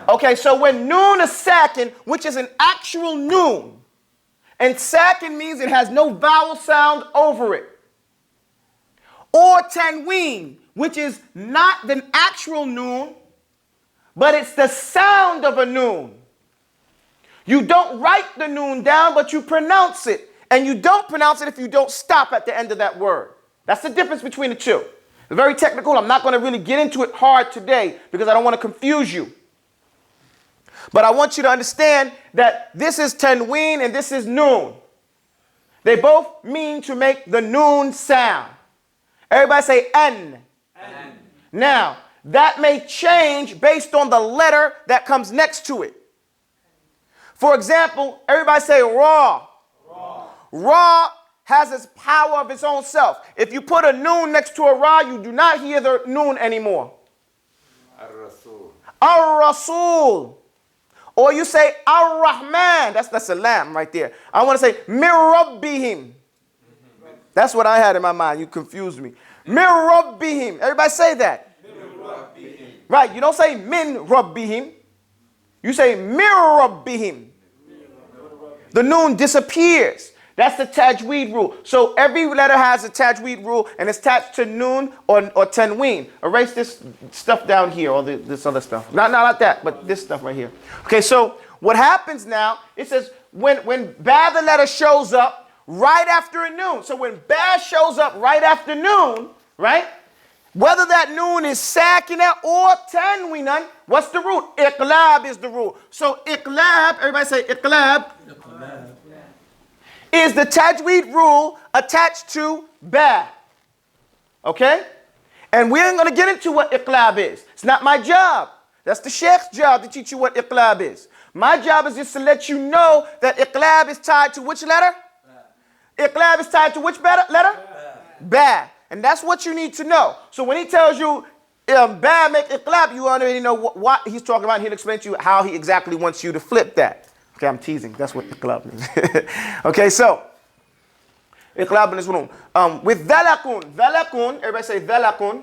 Okay, so when noon is sakin, which is an actual noon, and sakin means it has no vowel sound over it, or tanween, which is not the actual noon, but it's the sound of a noon. You don't write the noon down, but you pronounce it. And you don't pronounce it if you don't stop at the end of that word. That's the difference between the two. It's very technical. I'm not going to really get into it hard today because I don't want to confuse you. But I want you to understand that this is tanween and this is noon. They both mean to make the noon sound. Everybody say N. N. Now, that may change based on the letter that comes next to it. For example, everybody say Ra. Ra. Ra has its power of its own self. If you put a noon next to a Ra, you do not hear the noon anymore. Ar-Rasul. Ar-Rasul. Or you say Ar-Rahman. That's the salam right there. I want to say Mir Rabbihim. That's what I had in my mind. You confused me. Mir Rabbihim. Everybody say that. Mir Rabbihim. Right. You don't say Min Rabbihim. You say Mir Rabbihim. The noon disappears. That's the tajweed rule. So every letter has a tajweed rule and it's attached to noon or tanween. Erase this stuff down here, or this other stuff. Not like that, but this stuff right here. Okay, so what happens now, it says when ba, the letter shows up right after a noon. So when ba shows up right after noon, right? Whether that noon is sakina or tanwinan, what's the rule? Iqlab is the rule. So iqlab, everybody say iqlab, is the tajweed rule attached to ba. Okay? And we ain't going to get into what iqlab is. It's not my job. That's the sheikh's job to teach you what iqlab is. My job is just to let you know that iqlab is tied to which letter? Iqlab is tied to which letter? Ba. And that's what you need to know. So when he tells you ba make iqlab, you already know what he's talking about. He'll explain to you how he exactly wants you to flip that. Okay, I'm teasing. That's what iqlab means. Okay, so iqlab is room. With dhalakun, everybody say dhalakun,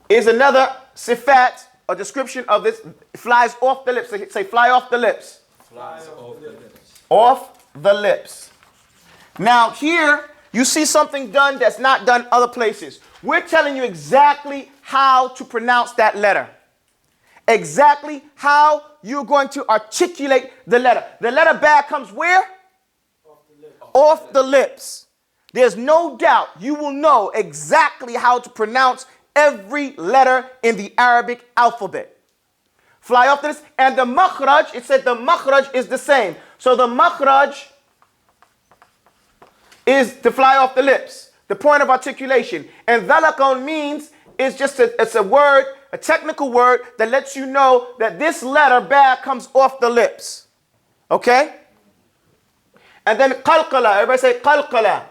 is another sifat, a description of this. It flies off the lips. Say fly off the lips. Flies off the lips. Off the lips. Now here, you see something done that's not done other places. We're telling you exactly how to pronounce that letter. Exactly how you're going to articulate the letter. The letter ba comes where? Off the lips. There's no doubt you will know exactly how to pronounce every letter in the Arabic alphabet. Fly off the lips. And the makhraj, it said the makhraj is the same. So the makhraj is to fly off the lips, the point of articulation. And dhalakun means it's just it's a word, a technical word that lets you know that this letter ba comes off the lips. Okay? And then qalqala, everybody say qalqala.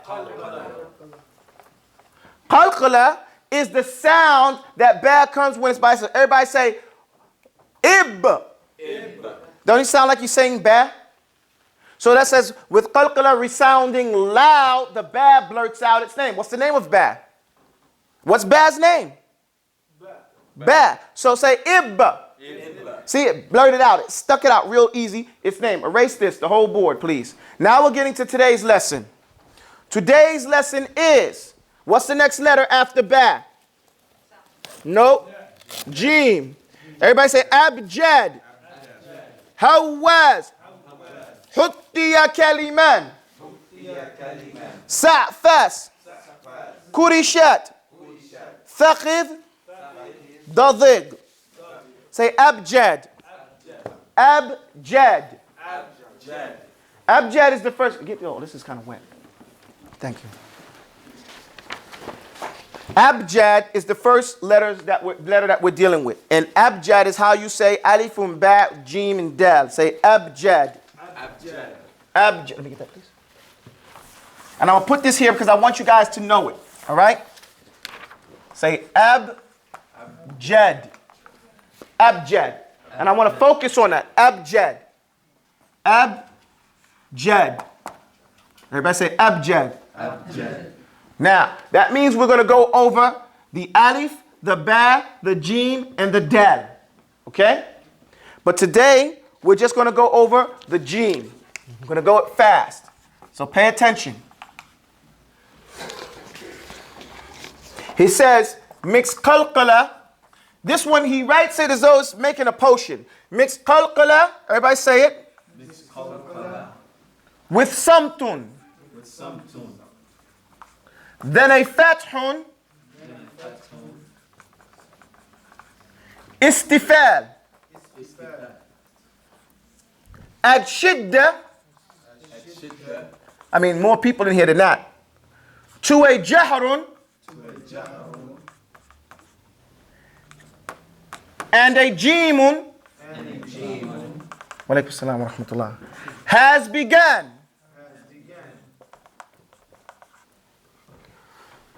Qalqala is the sound that ba comes when it's by itself. Everybody say ib. Don't it sound like you're saying ba? So that says, with qalqala resounding loud, the ba blurts out its name. What's the name of ba? What's ba's name? Ba. So say ibba. See, it blurted out. It stuck it out real easy. Its name. Erase this, the whole board, please. Now we're getting to today's lesson. Today's lesson is, what's the next letter after ba? Nope. Jim. Everybody say abjad. Hawaz. Huttiya kaliman. Sa'fas. Kurishat. Thaqid. Dadig. Say abjad. Abjad. Abjad is the first. Oh, this is kind of wet. Thank you. Abjad is the first letter that we're dealing with. And abjad is how you say alifun, ba, jim, and dal. Say abjad. Abjad. Abjad. Let me get that, please. And I'm going to put this here because I want you guys to know it. All right? Say abjad. Abjad. And I want to focus on that. Abjad. Abjad. Everybody say abjad. Abjad. Now, that means we're going to go over the alif, the ba, the jim, and the dal. Okay? But today, we're just going to go over the Jim. I'm going to go fast. So pay attention. He says, mix qalqala. This one, he writes it as though it's making a potion. Mix qalqala. Everybody say it. Mix qalqala. With samtun. With samtun. Then a fathun. Istifal. Add shidda. I mean, more people in here than that. To a jahrun. And a jimun. Wa alaykum salam wa rahmatullah. Has begun.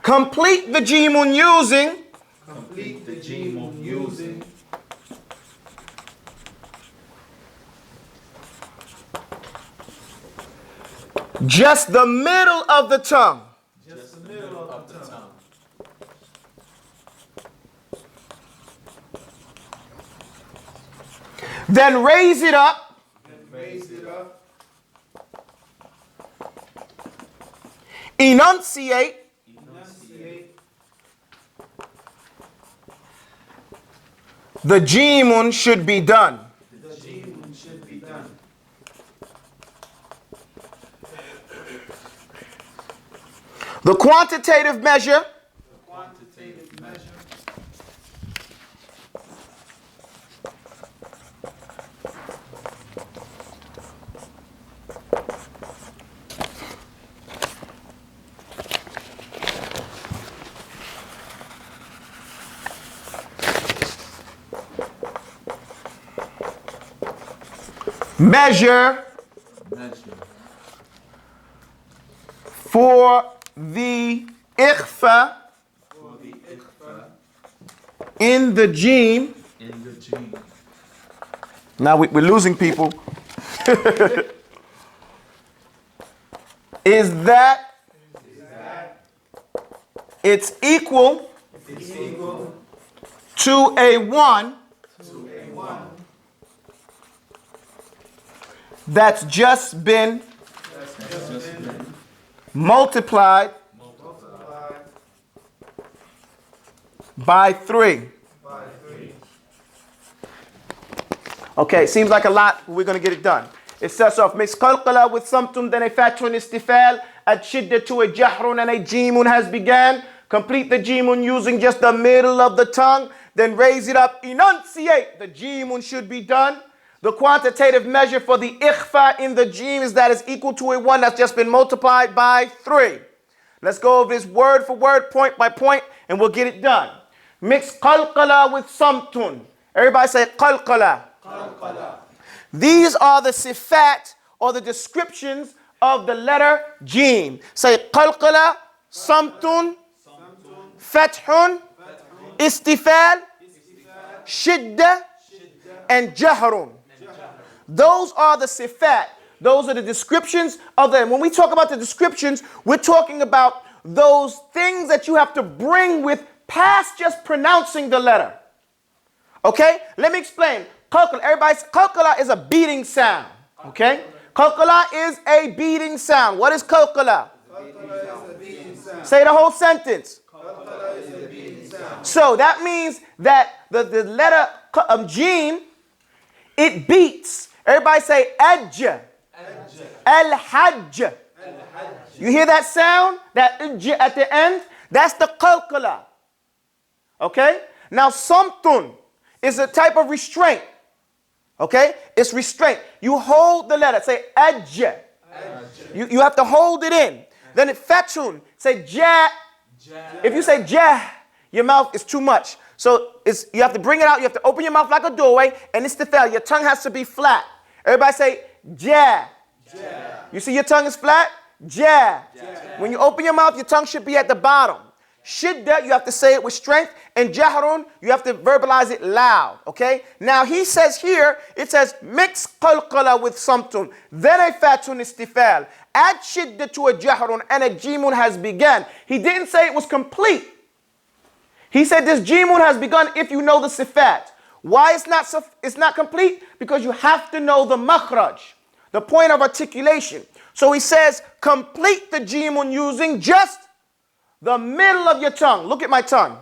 Complete the jimun using. Complete the jimun using. Just the middle of the tongue. Just the middle of the tongue. Then raise it up. Enunciate. The jimun should be done. The quantitative measure. Measure for the ikhfa in the jim. Now we're losing people. Is that it's equal to a 1 that's just been multiplied by 3. Okay, seems like a lot, but we're going to get it done. It starts off, mix qalqala with samtum, then a fathun istifal, add shidda to a jahrun, and a jimun has began. Complete the jimun using just the middle of the tongue, then raise it up, enunciate. The jimun should be done. The quantitative measure for the ikhfa in the jim is that is equal to a 1 that's just been multiplied by 3. Let's go over this word for word, point by point, and we'll get it done. Mix qalqala with samtun. Everybody say qalqala. These are the sifat, or the descriptions of the letter jim. Say qalqala, samtun, fathun, istifal, shidda, and jahrun. Those are the sifat. Those are the descriptions of them. When we talk about the descriptions, we're talking about those things that you have to bring with past just pronouncing the letter. Okay? Let me explain. Qalqala. Everybody's qalqala is a beating sound. Okay? Qalqala is a beating sound. What is qalqala? Say the whole sentence. So that means that the letter jim, it beats. Everybody say ajj. Al-hajj. You hear that sound? That ajj at the end? That's the qalqala. Okay? Now samtun is a type of restraint. Okay? It's restraint. You hold the letter. Say ajj. You have to hold it in. Then it fathun. Say ja. If you say ja, your mouth is too much. So you have to bring it out. You have to open your mouth like a doorway. And it's the fail. Your tongue has to be flat. Everybody say ja. You see your tongue is flat? Ja. When you open your mouth, your tongue should be at the bottom. Shidda, you have to say it with strength. And jahrun, you have to verbalize it loud. Okay? Now he says here, it says, mix qalqala with samtun. Then a fathun istifal. Add shidda to a jahrun, and a jimun has begun. He didn't say it was complete. He said this jimun has begun if you know the sifat. Why it's not complete? Because you have to know the makhraj, the point of articulation. So he says, complete the jimun using just the middle of your tongue. Look at my tongue.